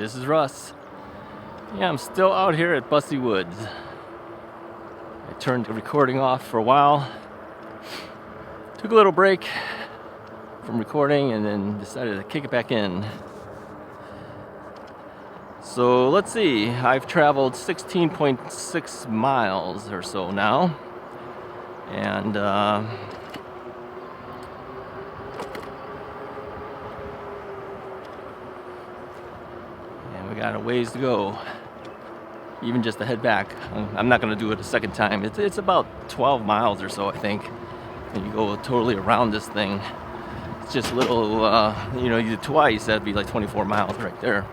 This is Russ. Yeah, I'm still out here at Bussy Woods. I turned the recording off for a while. Took a little break from recording and then decided to kick it back in. So let's see, I've traveled 16.6 miles or so now. And we got a ways to go, even just to head back. I'm not going to do it a second time. It's about 12 miles or so, I think. And you go totally around this thing. It's just a little, you do twice, that'd be like 24 miles right there.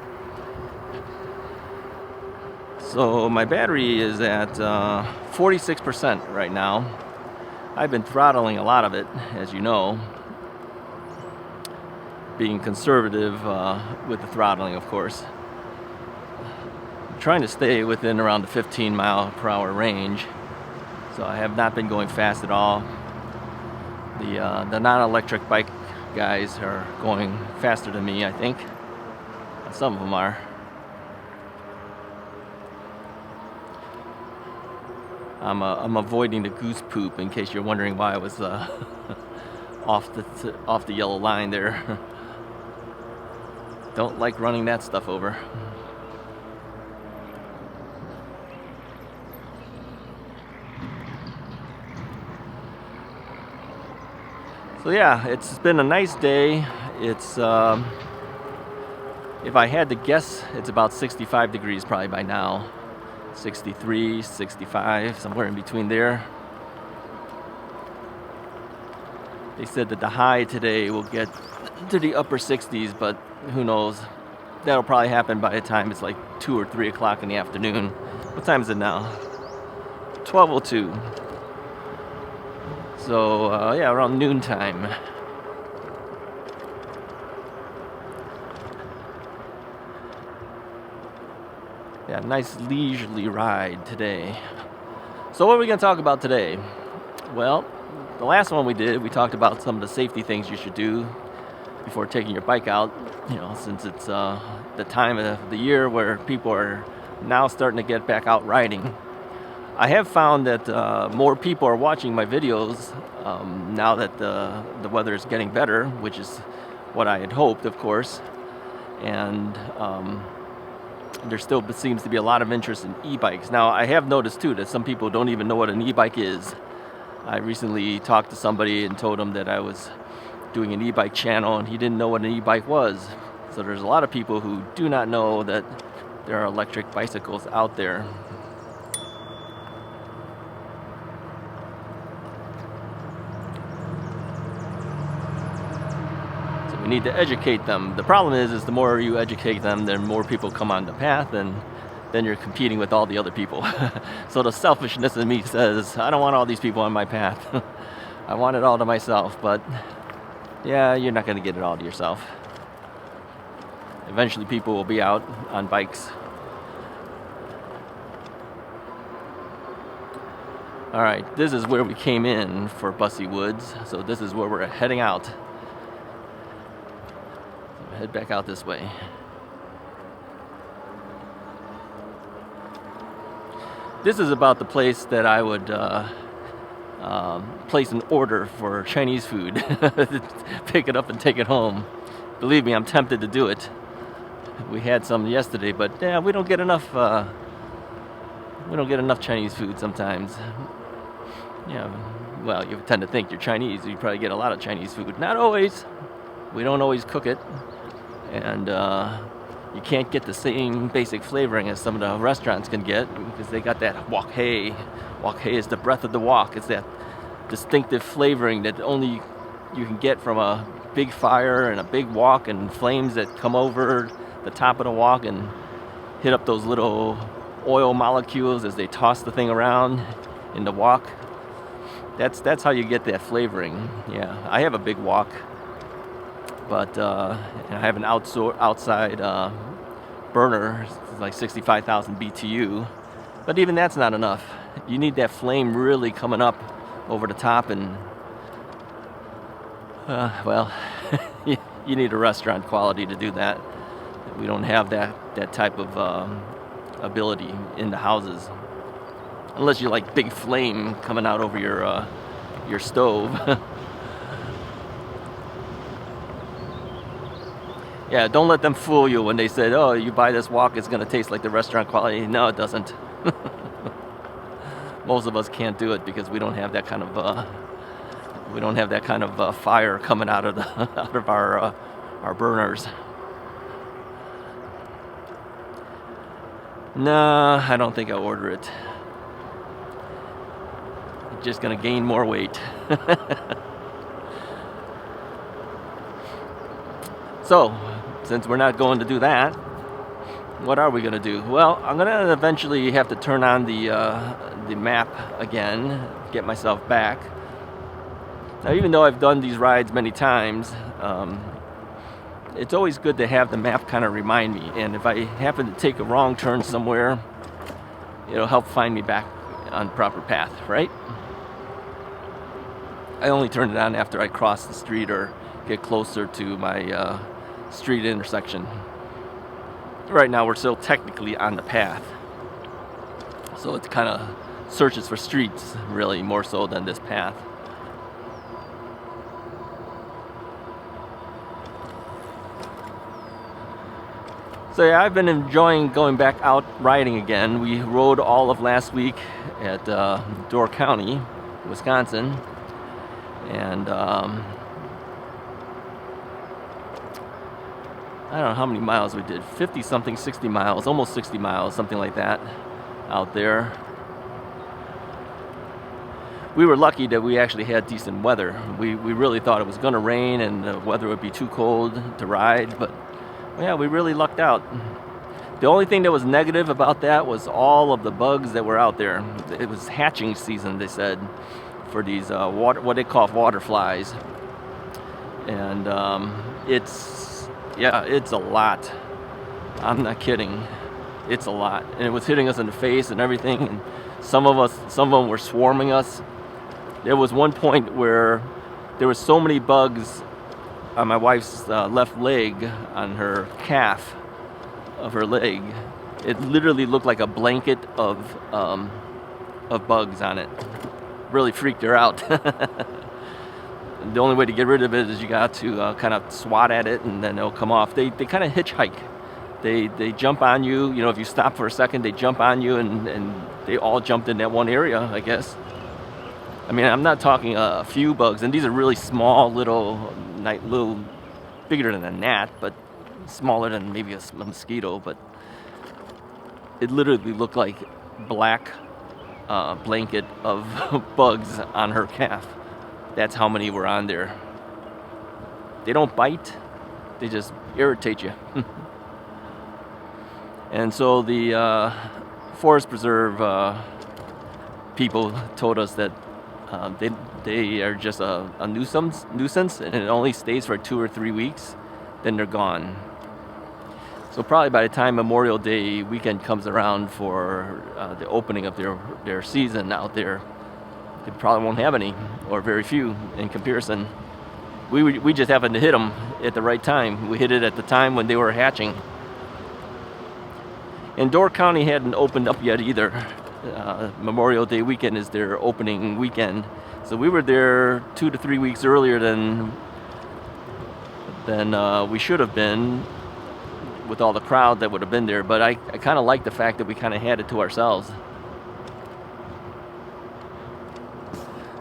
So my battery is at 46% right now. I've been throttling a lot of it, as you know. Being conservative with the throttling, of course. Trying to stay within around the 15 mile per hour range, so I have not been going fast at all. The non-electric bike guys are going faster than me, I think. Some of them are. I'm avoiding the goose poop, in case you're wondering why I was off the yellow line there. Don't like running that stuff over. So yeah, it's been a nice day. It's, if I had to guess, it's about 65 degrees probably by now. 63, 65, somewhere in between there. They said that the high today will get to the upper 60s, but who knows? That'll probably happen by the time it's like 2 or 3 o'clock in the afternoon. What time is it now? 12:02. So, yeah, around noontime. Yeah, nice leisurely ride today. So what are we going to talk about today? Well, the last one we did, we talked about some of the safety things you should do before taking your bike out. Since it's the time of the year where people are now starting to get back out riding. I have found that more people are watching my videos now that the weather is getting better, which is what I had hoped, of course. And there still seems to be a lot of interest in e-bikes. Now, I have noticed too that some people don't even know what an e-bike is. I recently talked to somebody and told him that I was doing an e-bike channel, and he didn't know what an e-bike was. So there's a lot of people who do not know that there are electric bicycles out there. We need to educate them. The problem is the more you educate them, then more people come on the path, and then you're competing with all the other people. So the selfishness in me says, I don't want all these people on my path. I want it all to myself, but yeah, you're not going to get it all to yourself. Eventually people will be out on bikes. All right, this is where we came in for Bussy Woods, so this is where we're heading out. Head back out this way. This is about the place that I would place an order for Chinese food. Pick it up and take it home. Believe me, I'm tempted to do it. We had some yesterday, but yeah, we don't get enough Chinese food sometimes. Yeah, well, you tend to think you're Chinese, you probably get a lot of Chinese food. Not always. We don't always cook it. And you can't get the same basic flavoring as some of the restaurants can get, because they got that wok hei. Wok hei is the breath of the wok. It's that distinctive flavoring that only you can get from a big fire and a big wok and flames that come over the top of the wok and hit up those little oil molecules as they toss the thing around in the wok. That's how you get that flavoring. Yeah, I have a big wok. But I have an outside burner, it's like 65,000 BTU. But even that's not enough. You need that flame really coming up over the top, and well, you need a restaurant quality to do that. We don't have that type of ability in the houses, unless you like big flame coming out over your stove. Yeah, don't let them fool you when they say, "Oh, you buy this wok, it's gonna taste like the restaurant quality." No, it doesn't. Most of us can't do it because we don't have that kind of fire coming out of our burners. Nah, I don't think I'll order it. I'm just gonna gain more weight. So, since we're not going to do that, what are we gonna do? Well, I'm gonna eventually have to turn on the map again, get myself back. Now, even though I've done these rides many times, it's always good to have the map kind of remind me. And if I happen to take a wrong turn somewhere, it'll help find me back on the proper path, right? I only turn it on after I cross the street or get closer to my street intersection. Right now we're still technically on the path, so it kind of searches for streets really more so than this path. So yeah, I've been enjoying going back out riding again. We rode all of last week at Door County, Wisconsin, and I don't know how many miles we did, 50 something, 60 miles, almost 60 miles, something like that, out there. We were lucky that we actually had decent weather. We really thought it was going to rain and the weather would be too cold to ride, but yeah, we really lucked out. The only thing that was negative about that was all of the bugs that were out there. It was hatching season, they said, for these what they call water flies. And it's a lot. I'm not kidding. It's a lot. And it was hitting us in the face and everything. And some of them were swarming us. There was one point where there were so many bugs on my wife's left leg, on her calf of her leg. It literally looked like a blanket of bugs on it. Really freaked her out. The only way to get rid of it is you got to kind of swat at it and then it'll come off. They kind of hitchhike. They jump on you. You know, if you stop for a second, they jump on you, and they all jumped in that one area, I guess. I mean, I'm not talking a few bugs, and these are really small, little bigger than a gnat, but smaller than maybe a mosquito. But it literally looked like black blanket of bugs on her calf. That's how many were on there. They don't bite, they just irritate you. And so the Forest Preserve people told us that they are just a nuisance, and it only stays for 2 or 3 weeks, then they're gone. So probably by the time Memorial Day weekend comes around for the opening of their season out there, they probably won't have any, or very few in comparison. We just happened to hit them at the right time. We hit it at the time when they were hatching. And Door County hadn't opened up yet either. Memorial Day weekend is their opening weekend. So we were there 2 to 3 weeks earlier than we should have been, with all the crowd that would have been there. But I kind of like the fact that we kind of had it to ourselves.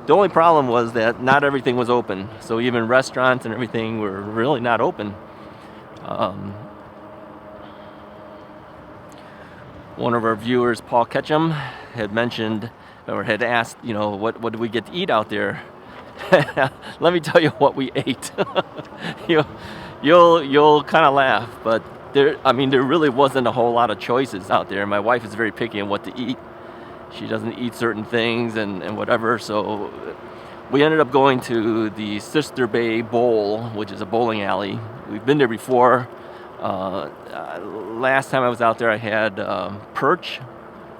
The only problem was that not everything was open. So even restaurants and everything were really not open. One of our viewers, Paul Ketchum, had mentioned or had asked, you know, what did we get to eat out there? Let me tell you what we ate. You'll kind of laugh, but there really wasn't a whole lot of choices out there. My wife is very picky on what to eat. She doesn't eat certain things and whatever, so we ended up going to the Sister Bay Bowl, which is a bowling alley. We've been there before. Last time I was out there, I had perch.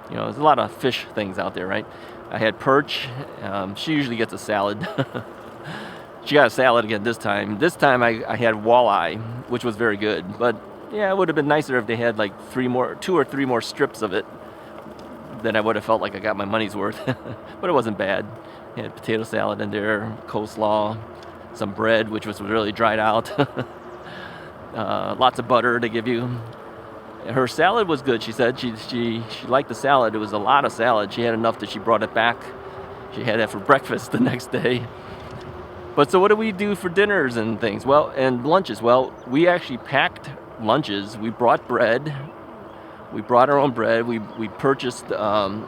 You know, there's a lot of fish things out there, right? I had perch. She usually gets a salad. She got a salad again this time. This time I had walleye, which was very good. But Yeah, it would have been nicer if they had like 2 or 3 more strips of it. Then I would have felt like I got my money's worth. But it wasn't bad. They had potato salad in there, coleslaw, some bread, which was really dried out. Lots of butter to give you. Her salad was good. She said she liked the salad. It was a lot of salad. She had enough that she brought it back. She had that for breakfast the next day. But so what do we do for dinners and things? Well, and lunches. Well, we actually packed lunches. We brought bread. We brought our own bread. We purchased not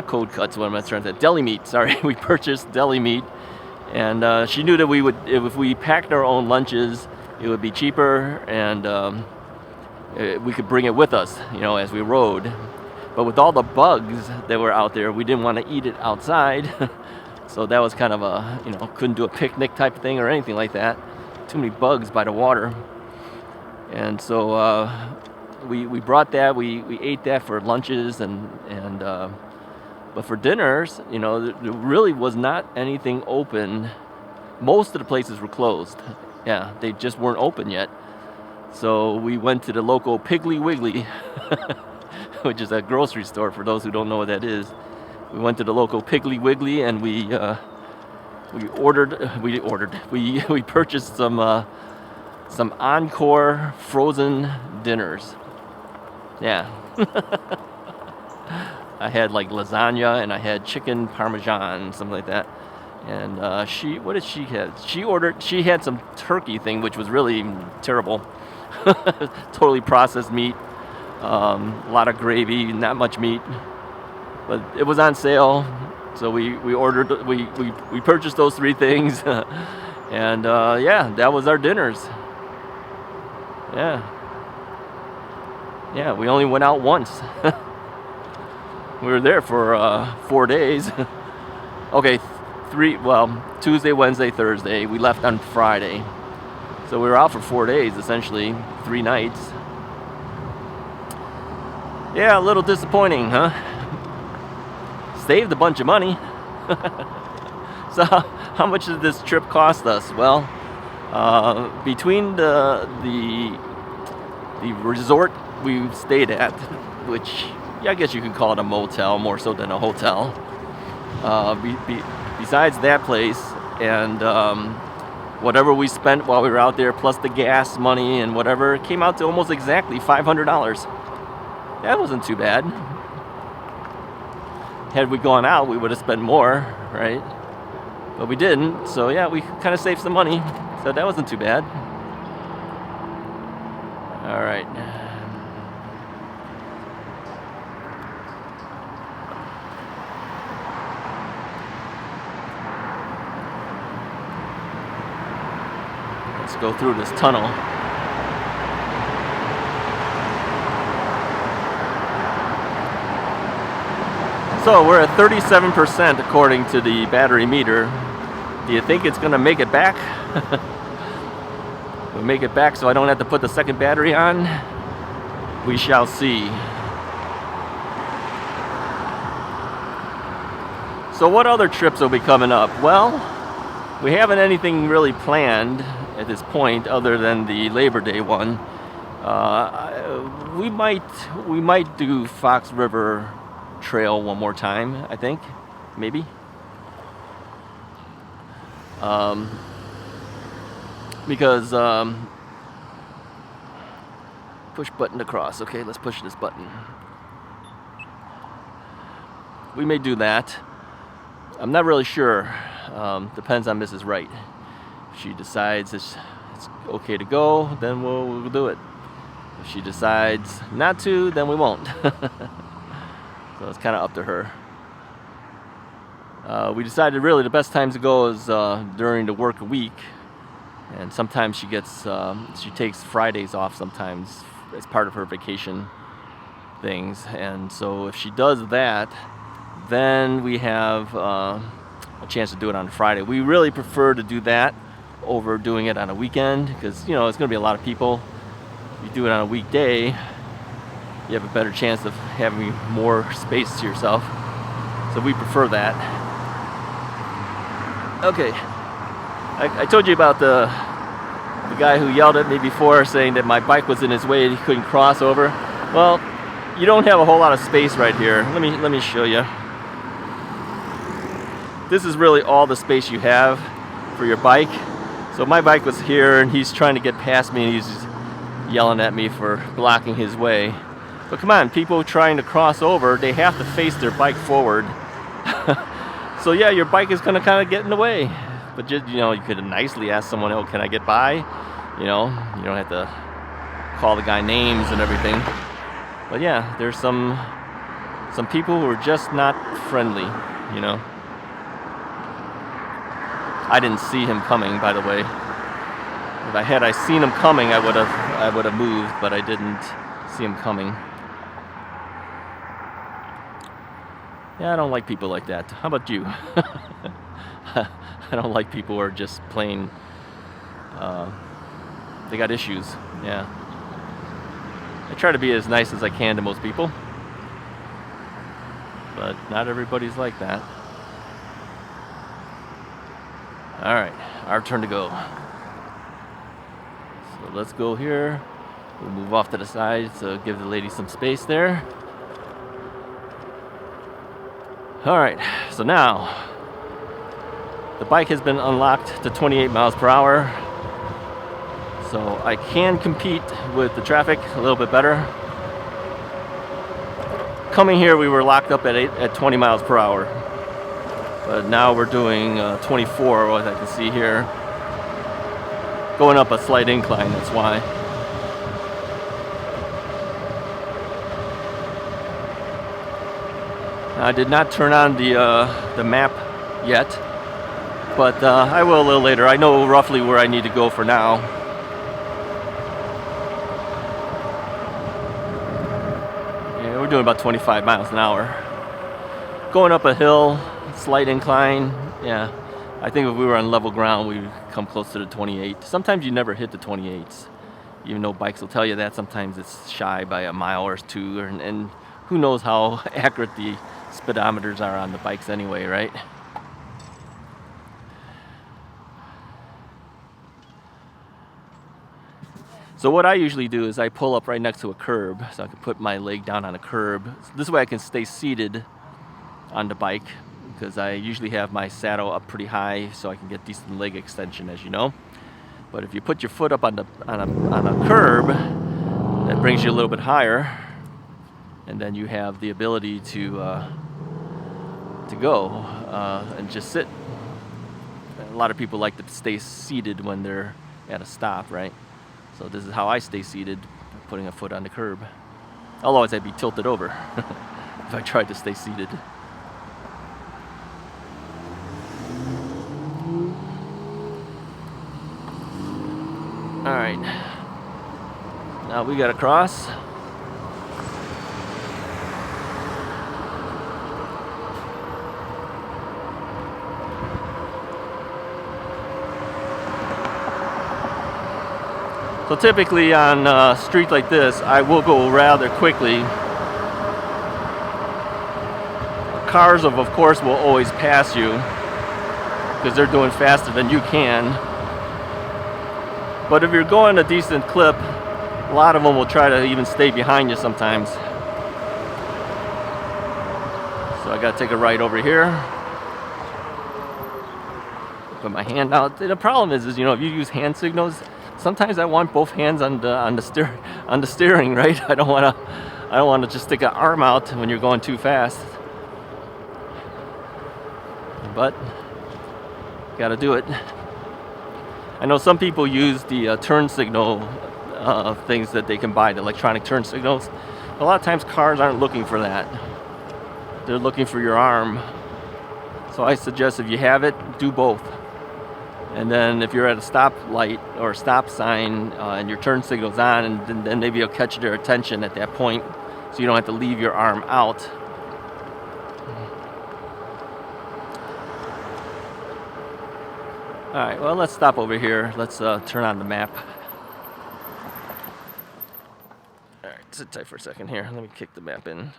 cold cuts. What am I trying to say? Deli meat. Sorry, we purchased deli meat. And she knew that we would, if we packed our own lunches, it would be cheaper, and we could bring it with us, you know, as we rode. But with all the bugs that were out there, we didn't want to eat it outside. So that was kind of a, you know, couldn't do a picnic type thing or anything like that. Too many bugs by the water. And so we brought that. We ate that for lunches and but for dinners, you know, there really was not anything open. Most of the places were closed. Yeah, they just weren't open yet. So we went to the local Piggly Wiggly, which is a grocery store for those who don't know what that is. We went to the local Piggly Wiggly and we purchased some Encore frozen dinners. Yeah. I had like lasagna and I had chicken parmesan, something like that. And what did she have? She had some turkey thing, which was really terrible. Totally processed meat, a lot of gravy, not much meat. But it was on sale, so we purchased those 3 things. And yeah, that was our dinners. Yeah, we only went out once. We were there for 4 days. Okay, Tuesday, Wednesday, Thursday. We left on Friday. So we were out for 4 days, essentially, 3 nights. Yeah, a little disappointing, huh? Saved a bunch of money. So how much did this trip cost us? Well, between the resort we stayed at, which I guess you could call it a motel more so than a hotel. Besides that place and whatever we spent while we were out there, plus the gas money and whatever, it came out to almost exactly $500. That wasn't too bad. Had we gone out, we would have spent more, right? But we didn't, so yeah, we kind of saved some money. So that wasn't too bad. All right. Let's go through this tunnel. So we're at 37% according to the battery meter. Do you think it's gonna make it back? We'll make it back so I don't have to put the second battery on. We shall see. So what other trips will be coming up? Well, we haven't anything really planned at this point other than the Labor Day one. We might do Fox River Trail one more time, I think, maybe. Because push button to cross. Okay, let's push this button. We may do that. I'm not really sure. Depends on Mrs. Wright. If she decides it's okay to go, then we'll do it. If she decides not to, then we won't. So it's kind of up to her. We decided really the best times to go is during the work week, and sometimes she takes Fridays off sometimes as part of her vacation things, and so if she does that, then we have a chance to do it on Friday. We really prefer to do that over doing it on a weekend because it's going to be a lot of people. If you do it on a weekday, you have a better chance of having more space to yourself. So we prefer that. Okay. I told you about the guy who yelled at me before saying that my bike was in his way and he couldn't cross over. Well, you don't have a whole lot of space right here. Let me show you. This is really all the space you have for your bike. So my bike was here and he's trying to get past me and he's just yelling at me for blocking his way. But come on, people trying to cross over, they have to face their bike forward. So yeah, your bike is gonna kind of get in the way. But just, you know, you could nicely ask someone, oh, can I get by? You know, you don't have to call the guy names and everything. But yeah, there's some people who are just not friendly, you know. I didn't see him coming, by the way. If I seen him coming, I would have moved, but I didn't see him coming. Yeah, I don't like people like that. How about you? I don't like people who are just plain, they got issues, yeah. I try to be as nice as I can to most people, but not everybody's like that. Alright, our turn to go. So let's go here. We'll move off to the side to give the lady some space there. Alright, so now the bike has been unlocked to 28 miles per hour. So I can compete with the traffic a little bit better. Coming here we were locked up at 20 miles per hour. But now we're doing 24, what I can see here. Going up a slight incline, that's why. I did not turn on the map yet, but I will a little later. I know roughly where I need to go for now. Yeah, we're doing about 25 miles an hour. Going up a hill, slight incline, yeah. I think if we were on level ground, we'd come close to the 28. Sometimes you never hit the 28s, even though bikes will tell you that. Sometimes it's shy by a mile or two, and who knows how accurate the speedometers are on the bikes anyway, right? So what I usually do is I pull up right next to a curb, so I can put my leg down on a curb. This way I can stay seated on the bike, because I usually have my saddle up pretty high so I can get decent leg extension, as you know. But if you put your foot up on a curb, that brings you a little bit higher, and then you have the ability to go and just sit. A lot of people like to stay seated when they're at a stop, right? So this is how I stay seated, putting a foot on the curb. Otherwise I'd be tilted over if I tried to stay seated. Alright, now we gotta cross. So typically on a street like this, I will go rather quickly. Cars, of course, will always pass you because they're doing faster than you can. But if you're going a decent clip, a lot of them will try to even stay behind you sometimes. So I gotta take a right over here. Put my hand out. The problem is, you know, if you use hand signals, sometimes I want both hands on the steering, right? I don't want to just stick an arm out when you're going too fast. But gotta do it. I know some people use the turn signal things that they can buy, the electronic turn signals. A lot of times cars aren't looking for that. They're looking for your arm. So I suggest if you have it, do both. And then if you're at a stop light or a stop sign and your turn signal's on, and then maybe you'll catch their attention at that point, so you don't have to leave your arm out. Alright, well, let's stop over here. Let's turn on the map. Alright, sit tight for a second here. Let me kick the map in.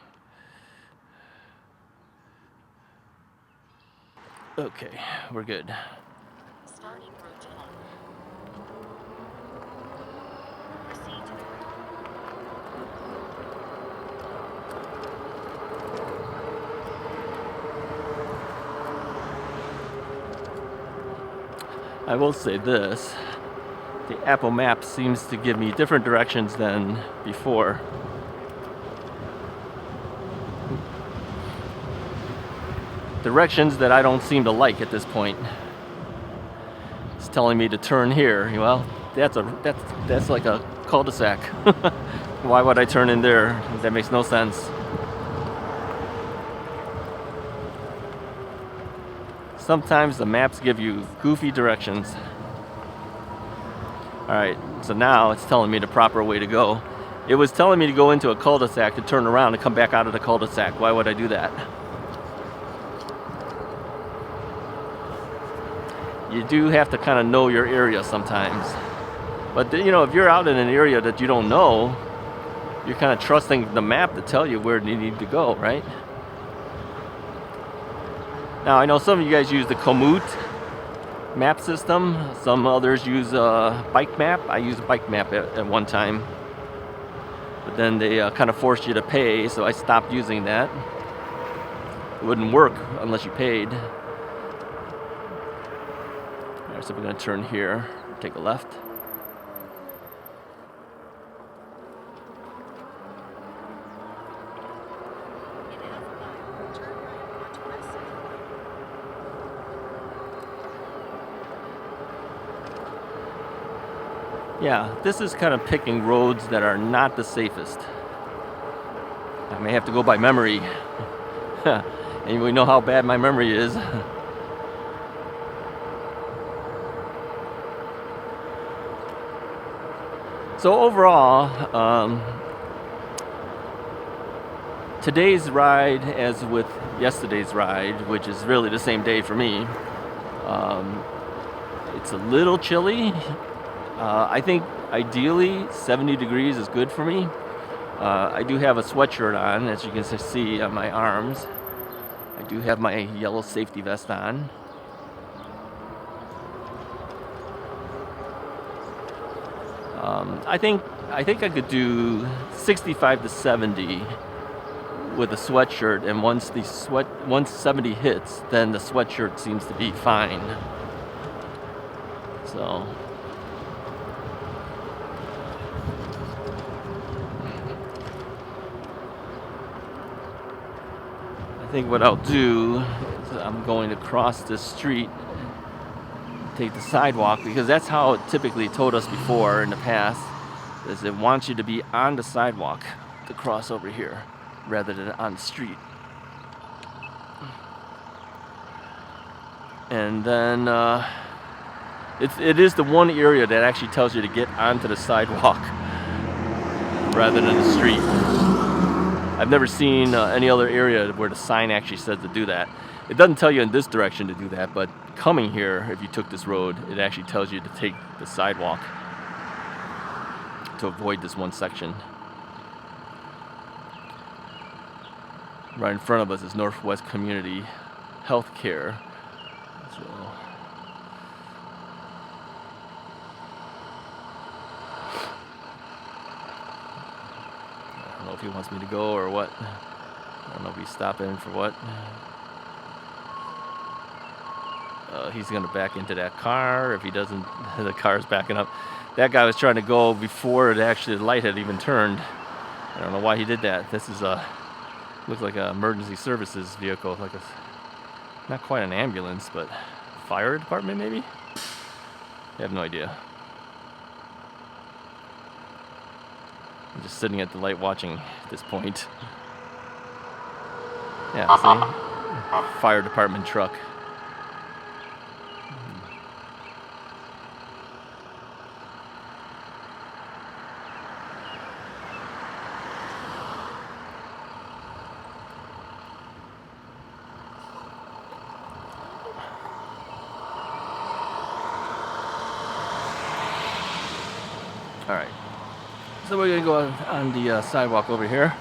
Okay, we're good. Starting route I will say this. The Apple Map seems to give me different directions than before. Directions that I don't seem to like at this point. It's telling me to turn here. Well, that's like a cul-de-sac. Why would I turn in there? That makes no sense. Sometimes the maps give you goofy directions. Alright, so now it's telling me the proper way to go. It was telling me to go into a cul-de-sac to turn around and come back out of the cul-de-sac. Why would I do that? You do have to kind of know your area sometimes. But you know, if you're out in an area that you don't know, you're kind of trusting the map to tell you where you need to go, right? Now, I know some of you guys use the Komoot map system. Some others use a bike map. I used a bike map at one time. But then they kind of forced you to pay, so I stopped using that. It wouldn't work unless you paid. Alright, so we're going to turn here, take a left. Yeah, this is kind of picking roads that are not the safest. I may have to go by memory. And we know how bad my memory is. So overall, today's ride, as with yesterday's ride, which is really the same day for me, it's a little chilly. I think ideally 70 degrees is good for me. I do have a sweatshirt on, as you can see on my arms. I do have my yellow safety vest on. I think I could do 65 to 70 with a sweatshirt, and once 70 hits, then the sweatshirt seems to be fine. So I think what I'll do is I'm going to cross this street, take the sidewalk, because that's how it typically told us before in the past, is it wants you to be on the sidewalk to cross over here rather than on the street. And then it is the one area that actually tells you to get onto the sidewalk rather than the street. I've never seen any other area where the sign actually says to do that. It doesn't tell you in this direction to do that, but coming here, if you took this road, it actually tells you to take the sidewalk to avoid this one section. Right in front of us is Northwest Community Healthcare. So I don't know if he wants me to go or what. I don't know if he's stopping for what. He's going to back into that car. If he doesn't, the car's backing up. That guy was trying to go before the light had even turned. I don't know why he did that. This is looks like an emergency services vehicle, like not quite an ambulance, but fire department maybe? I have no idea. I'm just sitting at the light watching at this point. Yeah, see? Fire department truck. Alright, so we're going to go on the sidewalk over here.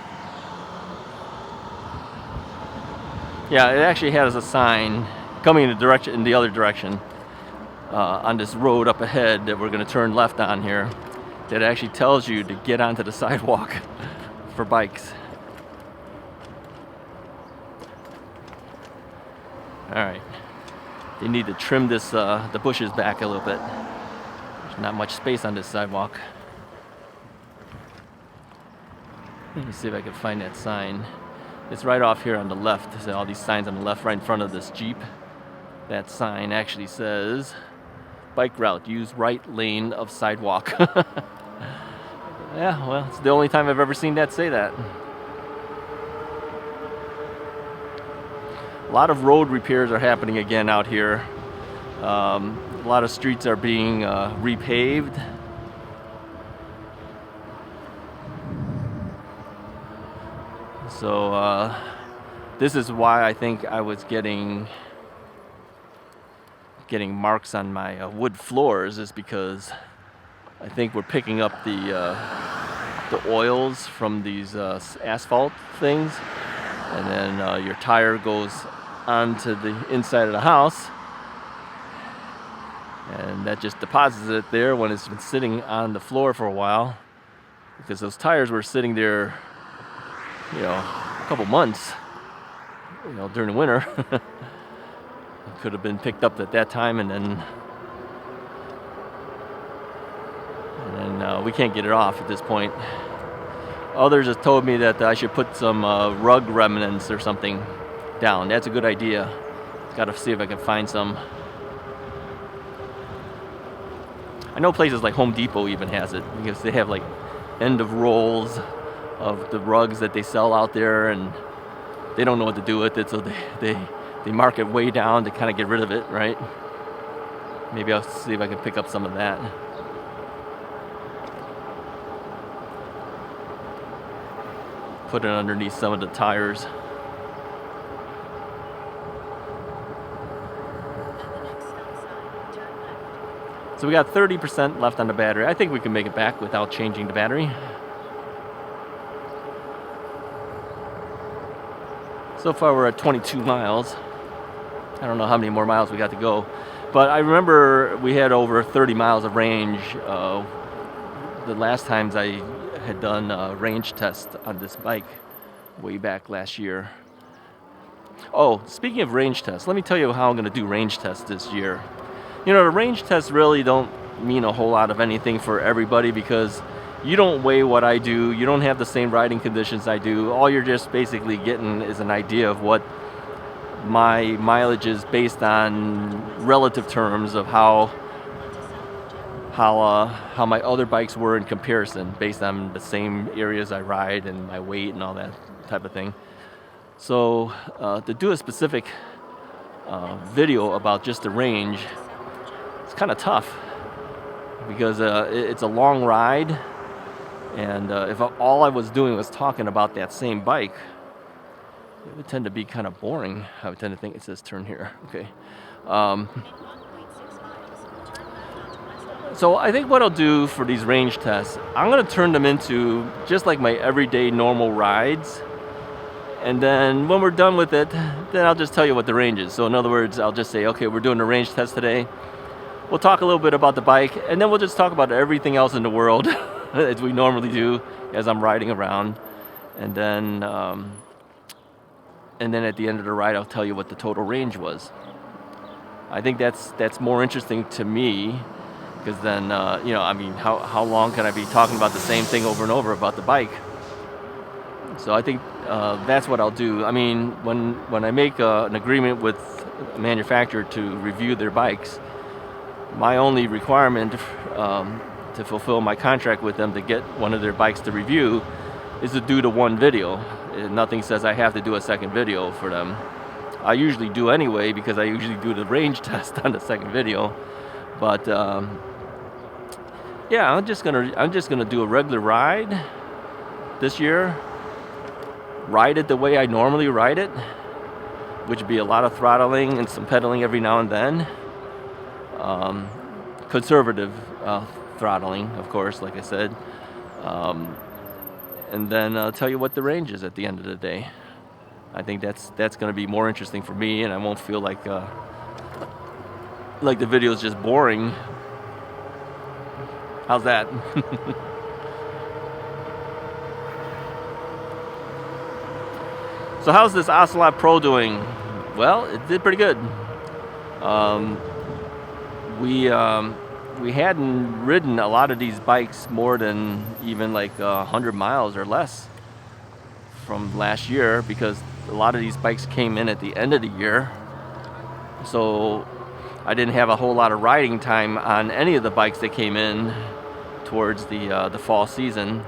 Yeah, it actually has a sign coming in the other direction on this road up ahead that we're going to turn left on here, that actually tells you to get onto the sidewalk for bikes. Alright, they need to trim this the bushes back a little bit. There's not much space on this sidewalk. Let me see if I can find that sign. It's right off here on the left. There's all these signs on the left, right in front of this Jeep. That sign actually says, "Bike route, use right lane of sidewalk." Yeah, well, it's the only time I've ever seen that say that. A lot of road repairs are happening again out here. A lot of streets are being repaved. So this is why I think I was getting marks on my wood floors, is because I think we're picking up the oils from these asphalt things, and then your tire goes onto the inside of the house, and that just deposits it there when it's been sitting on the floor for a while, because those tires were sitting there, you know, a couple months, you know, during the winter. It could have been picked up at that time, and then we can't get it off at this point. Others have told me that I should put some rug remnants or something down. That's a good idea. Got to see if I can find some. I know places like Home Depot even has it, because they have like end of rolls of the rugs that they sell out there, and they don't know what to do with it, so they mark it way down to kind of get rid of it, right? Maybe I'll see if I can pick up some of that. Put it underneath some of the tires. So we got 30% left on the battery. I think we can make it back without changing the battery. So far we're at 22 miles. I don't know how many more miles we got to go. But I remember we had over 30 miles of range the last times I had done a range test on this bike way back last year. Oh, speaking of range tests, let me tell you how I'm going to do range tests this year. You know, the range tests really don't mean a whole lot of anything for everybody, because you don't weigh what I do, you don't have the same riding conditions I do. All you're just basically getting is an idea of what my mileage is based on relative terms of how my other bikes were in comparison, based on the same areas I ride and my weight and all that type of thing. So to do a specific video about just the range, it's kind of tough, because it's a long ride, and if all I was doing was talking about that same bike, it would tend to be kind of boring. I would tend to think it says turn here. Okay. So I think what I'll do for these range tests, I'm going to turn them into just like my everyday normal rides. And then when we're done with it, then I'll just tell you what the range is. So in other words, I'll just say, okay, we're doing a range test today. We'll talk a little bit about the bike, and then we'll just talk about everything else in the world as we normally do as I'm riding around. And then at the end of the ride, I'll tell you what the total range was. I think that's more interesting to me, because then, you know, I mean, how long can I be talking about the same thing over and over about the bike? So I think that's what I'll do. I mean, when I make an agreement with a manufacturer to review their bikes, my only requirement to fulfill my contract with them to get one of their bikes to review is to do the one video. Nothing says I have to do a second video for them. I usually do anyway, because I usually do the range test on the second video. But yeah, I'm just gonna do a regular ride this year. Ride it the way I normally ride it, which would be a lot of throttling and some pedaling every now and then. Conservative throttling, of course, like I said. And then I'll tell you what the range is at the end of the day. I think that's going to be more interesting for me, and I won't feel like the video is just boring. How's that? So how's this Ocelot Pro doing? Well, it did pretty good. We hadn't ridden a lot of these bikes more than even like 100 miles or less from last year, because a lot of these bikes came in at the end of the year. So I didn't have a whole lot of riding time on any of the bikes that came in towards the fall season,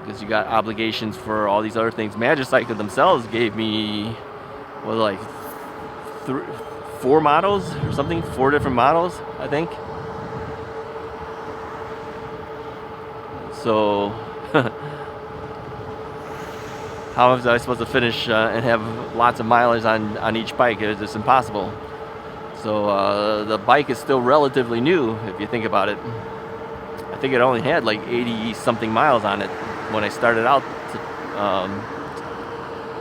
because you got obligations for all these other things. Magicycle themselves gave me, what, like 4 models or something, 4 different models, I think. So how was I supposed to finish and have lots of mileage on each bike? It was just impossible. So the bike is still relatively new if you think about it. I think it only had like 80 something miles on it when I started out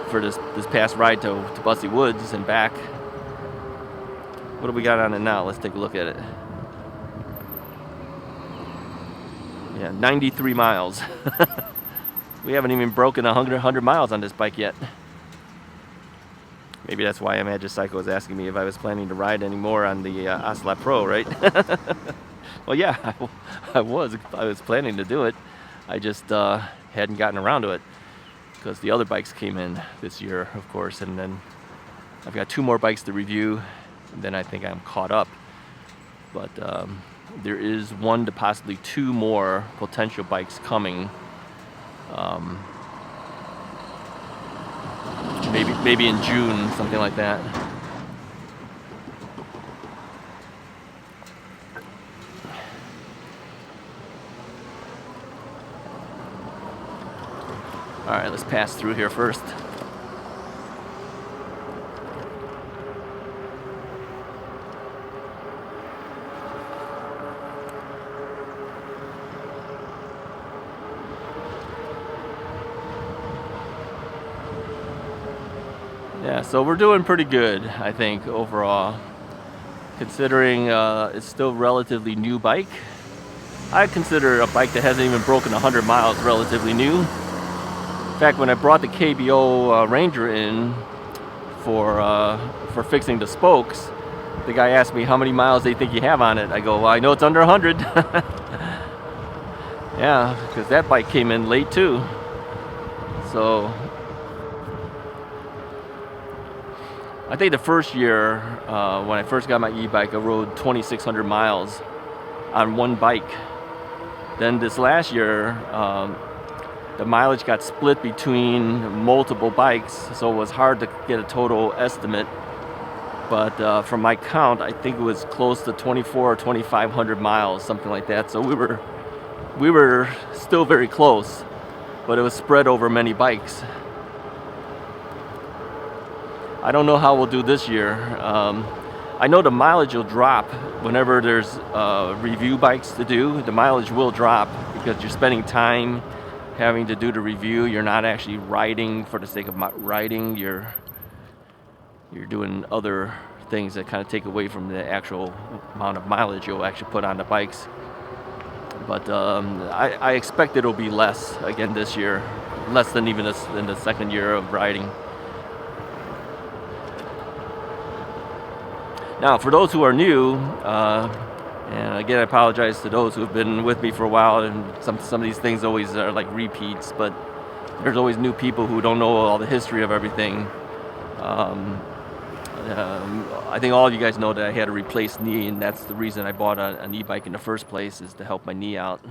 for this past ride to Bussy Woods and back. What do we got on it now? Let's take a look at it. Yeah, 93 miles. We haven't even broken 100 miles on this bike yet. Maybe that's why Magicycle was asking me if I was planning to ride any more on the Ocelot Pro, right? Well, yeah, I was planning to do it. I just hadn't gotten around to it because the other bikes came in this year, of course, and then I've got 2 more bikes to review, and then I think I'm caught up. But there is 1 to possibly 2 more potential bikes coming. Maybe in June, something like that. All right, let's pass through here first. Yeah, so we're doing pretty good, I think, overall, considering it's still a relatively new bike. I consider a bike that hasn't even broken 100 miles relatively new. In fact, when I brought the KBO Ranger in for fixing the spokes, the guy asked me how many miles they think you have on it. I go, well, I know it's under 100. Yeah, because that bike came in late too. So I think the first year, when I first got my e-bike, I rode 2,600 miles on one bike. Then this last year, the mileage got split between multiple bikes, so it was hard to get a total estimate. But from my count, I think it was close to 2,400 or 2,500 miles, something like that. So we were still very close, but it was spread over many bikes. I don't know how we'll do this year. I know the mileage will drop whenever there's review bikes to do. The mileage will drop because you're spending time having to do the review. You're not actually riding for the sake of riding. You're doing other things that kind of take away from the actual amount of mileage you'll actually put on the bikes. But I expect it'll be less again this year, less than even in the second year of riding. Now, for those who are new, and again, I apologize to those who have been with me for a while, and some of these things always are like repeats, but there's always new people who don't know all the history of everything. I think all of you guys know that I had a replaced knee, and that's the reason I bought an e-bike in the first place, is to help my knee out.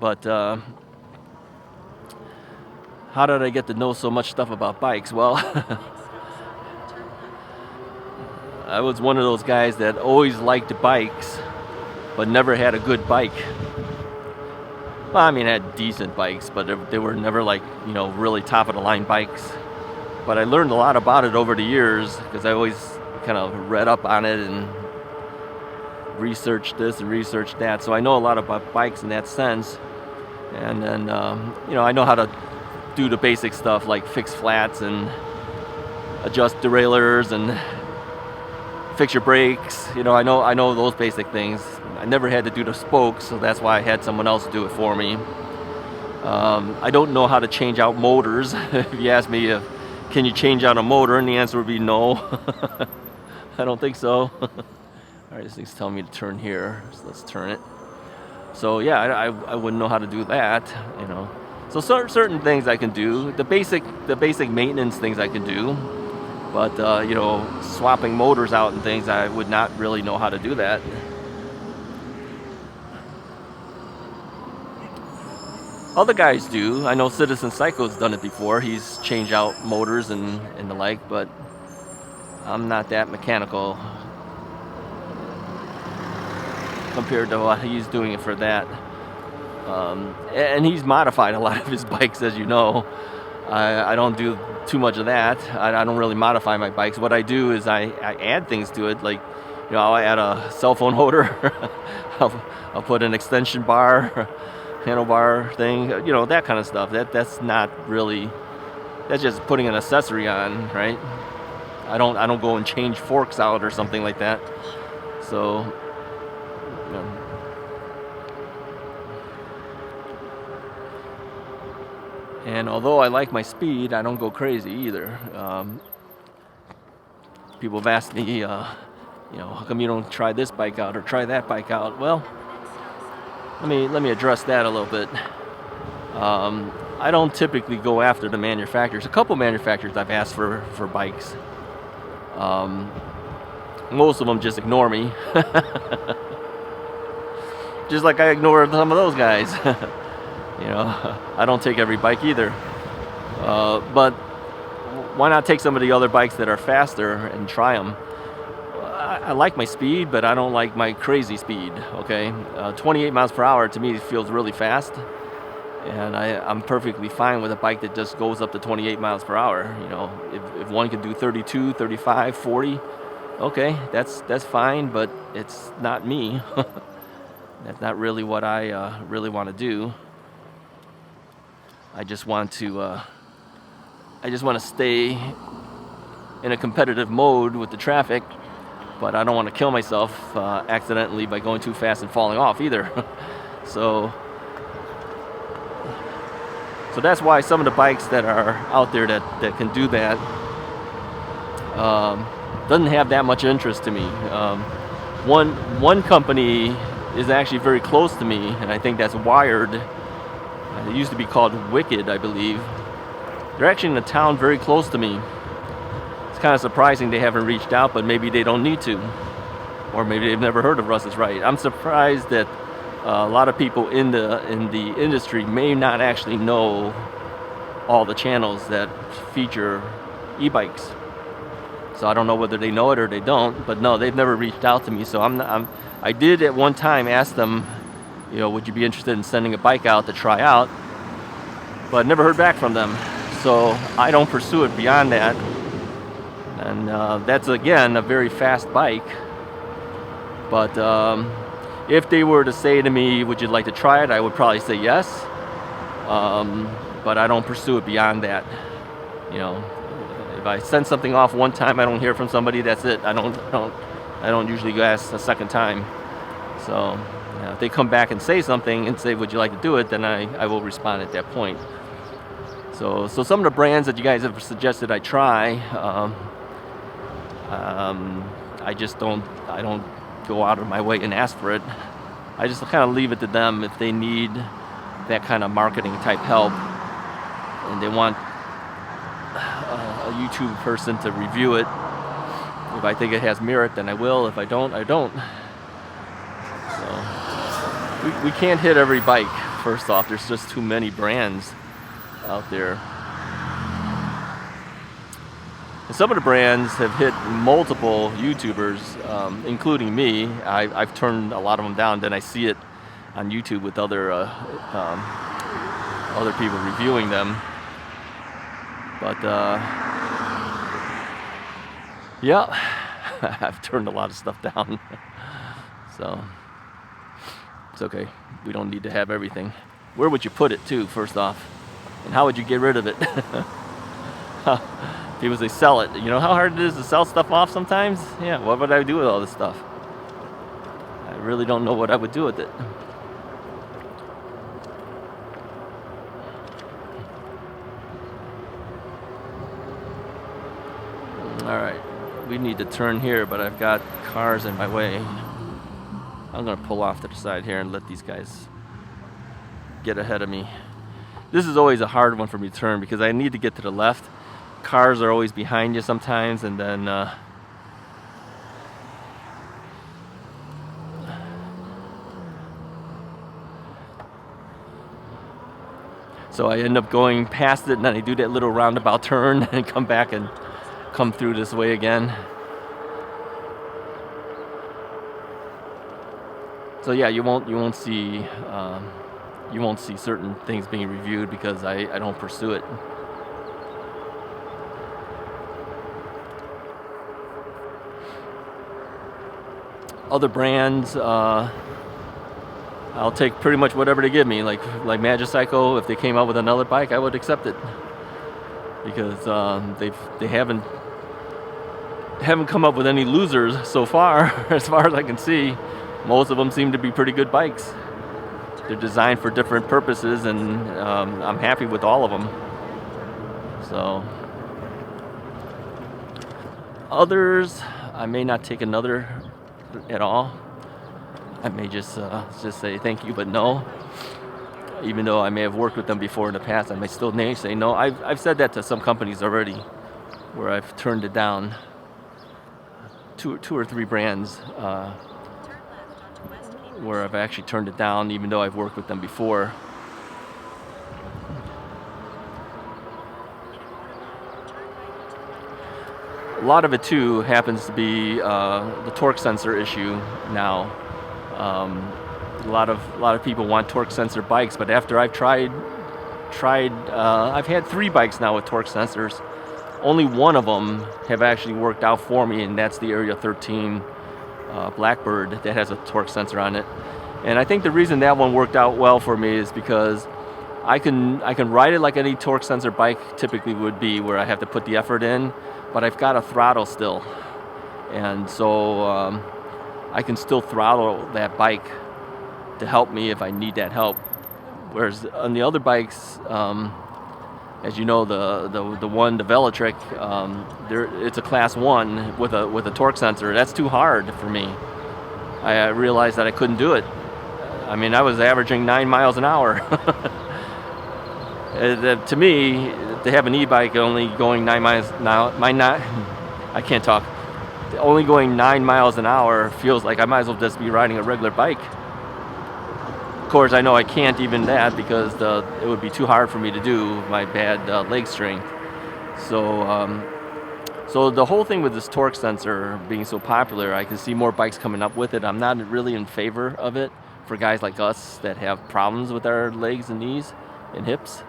But how did I get to know so much stuff about bikes? Well, I was one of those guys that always liked bikes, but never had a good bike. Well, I mean, I had decent bikes, but they were never like, really top of the line bikes. But I learned a lot about it over the years because I always kind of read up on it and researched this and researched that. So I know a lot about bikes in that sense. And then, I know how to do the basic stuff like fix flats and adjust derailleurs and fix your brakes. I know those basic things. I never had to do the spokes, so that's why I had someone else do it for me. I don't know how to change out motors. If you ask me, can you change out a motor, and the answer would be no. I don't think so. All right, this thing's telling me to turn here, so let's turn it. So yeah, I wouldn't know how to do that, you know. So certain things I can do, the basic maintenance things I can do, but you know, swapping motors out and things, I would not really know how to do that. Other guys do. I know Citizen Psycho's done it before. He's changed out motors and the like, but I'm not that mechanical compared to what he's doing it for that. And he's modified a lot of his bikes, as you know. I don't do too much of that. I don't really modify my bikes. What I do is I add things to it, like, you know, I'll add a cell phone holder. I'll put an extension bar, handlebar thing, you know, that kind of stuff. That's not really, that's just putting an accessory on, right? I don't go and change forks out or something like that. So, you know. And although I like my speed, I don't go crazy either. People have asked me, you know, how come you don't try this bike out or try that bike out? Well, let me address that a little bit. I don't typically go after the manufacturers. A couple manufacturers I've asked for bikes. Most of them just ignore me. Just like I ignore some of those guys. You know, I don't take every bike either. But why not take some of the other bikes that are faster and try them? I like my speed, but I don't like my crazy speed, okay? 28 miles per hour to me feels really fast. And I'm perfectly fine with a bike that just goes up to 28 miles per hour. You know, if one can do 32, 35, 40, okay, that's fine, but it's not me. That's not really what I really want to do. I just want to stay in a competitive mode with the traffic, but I don't want to kill myself accidentally by going too fast and falling off either. So that's why some of the bikes that are out there that can do that doesn't have that much interest to me. One company is actually very close to me, and I think that's Wired. It used to be called Wicked, I believe. They're actually in a town very close to me. It's kind of surprising they haven't reached out, but maybe they don't need to. Or maybe they've never heard of Russ Is Right. I'm surprised that a lot of people in the industry may not actually know all the channels that feature e-bikes. So I don't know whether they know it or they don't, but no, they've never reached out to me. So I did at one time ask them, you know, would you be interested in sending a bike out to try out? But never heard back from them. So I don't pursue it beyond that. And that's, again, a very fast bike. But if they were to say to me, would you like to try it? I would probably say yes. But I don't pursue it beyond that. You know, if I send something off one time, I don't hear from somebody, that's it. I don't usually go ask a second time. So if they come back and say something and say, would you like to do it, then I will respond at that point. So some of the brands that you guys have suggested I try, I don't go out of my way and ask for it. I just kind of leave it to them if they need that kind of marketing type help and they want a YouTube person to review it. If I think it has merit, then I will. If I don't, I don't. So we can't hit every bike. First off, there's just too many brands out there. And some of the brands have hit multiple YouTubers, including me. I've turned a lot of them down. Then I see it on YouTube with other people reviewing them. But yeah, I've turned a lot of stuff down. So it's okay. We don't need to have everything. Where would you put it too, first off? And how would you get rid of it? People say sell it. You know how hard it is to sell stuff off sometimes? Yeah, what would I do with all this stuff? I really don't know what I would do with it. All right, we need to turn here, but I've got cars in my way. I'm gonna pull off to the side here and let these guys get ahead of me. This is always a hard one for me to turn because I need to get to the left. Cars are always behind you sometimes, and then so I end up going past it, and then I do that little roundabout turn and come back and come through this way again. So yeah, you won't see certain things being reviewed because I don't pursue it. Other brands, I'll take pretty much whatever they give me. Like Magicycle, if they came out with another bike, I would accept it because they haven't come up with any losers so far, as far as I can see. Most of them seem to be pretty good bikes. They're designed for different purposes, and I'm happy with all of them. So others, I may not take another at all. I may just say thank you, but no. Even though I may have worked with them before in the past, I may still say no. I've said that to some companies already, where I've turned it down. Two or three brands where I've actually turned it down, even though I've worked with them before. A lot of it too happens to be the torque sensor issue now. A lot of people want torque sensor bikes, but after I've tried, I've had 3 bikes now with torque sensors. Only one of them have actually worked out for me, and that's the Area 13 Blackbird that has a torque sensor on it. And I think the reason that one worked out well for me is because I can ride it like any torque sensor bike typically would be, where I have to put the effort in, but I've got a throttle still, and so I can still throttle that bike to help me if I need that help. Whereas on the other bikes, as you know, the Velotric, it's a class 1 with a torque sensor. That's too hard for me. I realized that I couldn't do it. I mean, I was averaging 9 miles an hour. To me, to have an e-bike only going 9 miles now, I can't talk. Only going 9 miles an hour feels like I might as well just be riding a regular bike. Of course, I know I can't even that because it would be too hard for me to do with my bad leg strength. So the whole thing with this torque sensor being so popular, I can see more bikes coming up with it. I'm not really in favor of it for guys like us that have problems with our legs and knees and hips.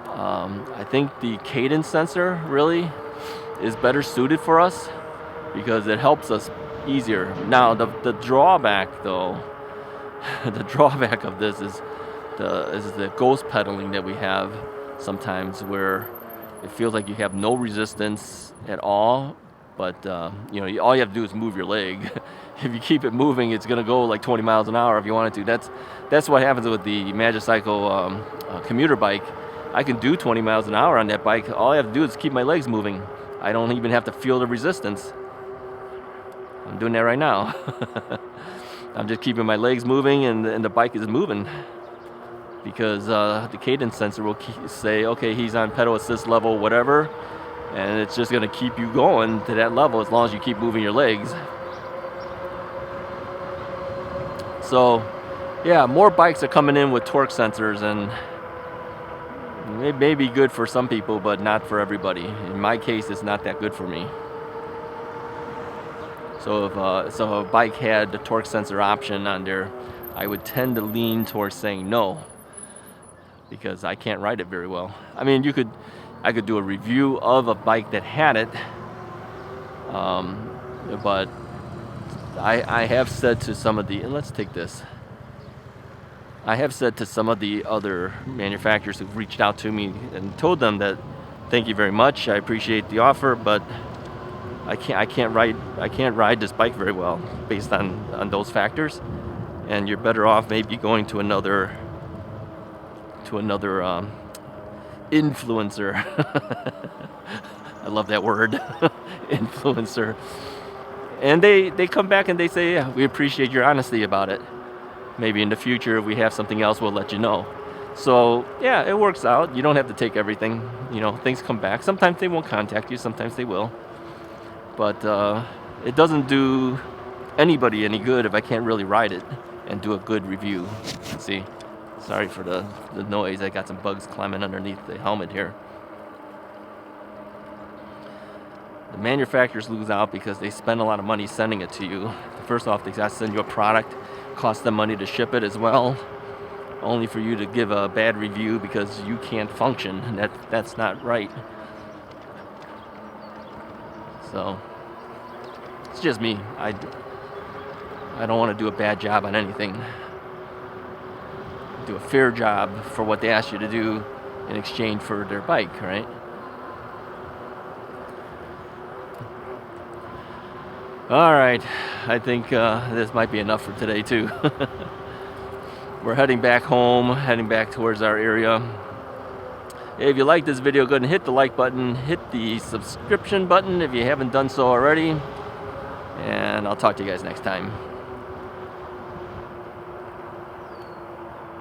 I think the cadence sensor really is better suited for us because it helps us easier. Now, the drawback, though, the drawback of this is the ghost pedaling that we have sometimes, where it feels like you have no resistance at all, but all you have to do is move your leg. If you keep it moving, it's going to go like 20 miles an hour if you want it to. That's what happens with the Magicycle commuter bike. I can do 20 miles an hour on that bike. All I have to do is keep my legs moving. I don't even have to feel the resistance. I'm doing that right now. I'm just keeping my legs moving, and the bike is moving because the cadence sensor will say, okay, he's on pedal assist level, whatever, and it's just going to keep you going to that level as long as you keep moving your legs. So, yeah, more bikes are coming in with torque sensors, and it may be good for some people, but not for everybody. In my case, it's not that good for me. So if a bike had the torque sensor option on there, I would tend to lean towards saying no, because I can't ride it very well. I mean, I could do a review of a bike that had it, but I have said to some of the, and let's take this. I have said to some of the other manufacturers who've reached out to me and told them that, thank you very much, I appreciate the offer, but I can't ride this bike very well based on those factors, and you're better off maybe going to another influencer I love that word, influencer. And they come back and they say, yeah, we appreciate your honesty about it. Maybe in the future, if we have something else, we'll let you know. So yeah, it works out. You don't have to take everything. You know, things come back. Sometimes they won't contact you. Sometimes they will. But it doesn't do anybody any good if I can't really ride it and do a good review. See, sorry for the noise. I got some bugs climbing underneath the helmet here. The manufacturers lose out because they spend a lot of money sending it to you. First off, they got to send you a product, cost them money to ship it as well, only for you to give a bad review because you can't function. And that's not right. So it's just me. I don't want to do a bad job on anything. Do a fair job for what they ask you to do in exchange for their bike, right? All right, I think this might be enough for today too. We're heading back home, heading back towards our area. If you like this video, go ahead and hit the like button, hit the subscription button if you haven't done so already, and I'll talk to you guys next time.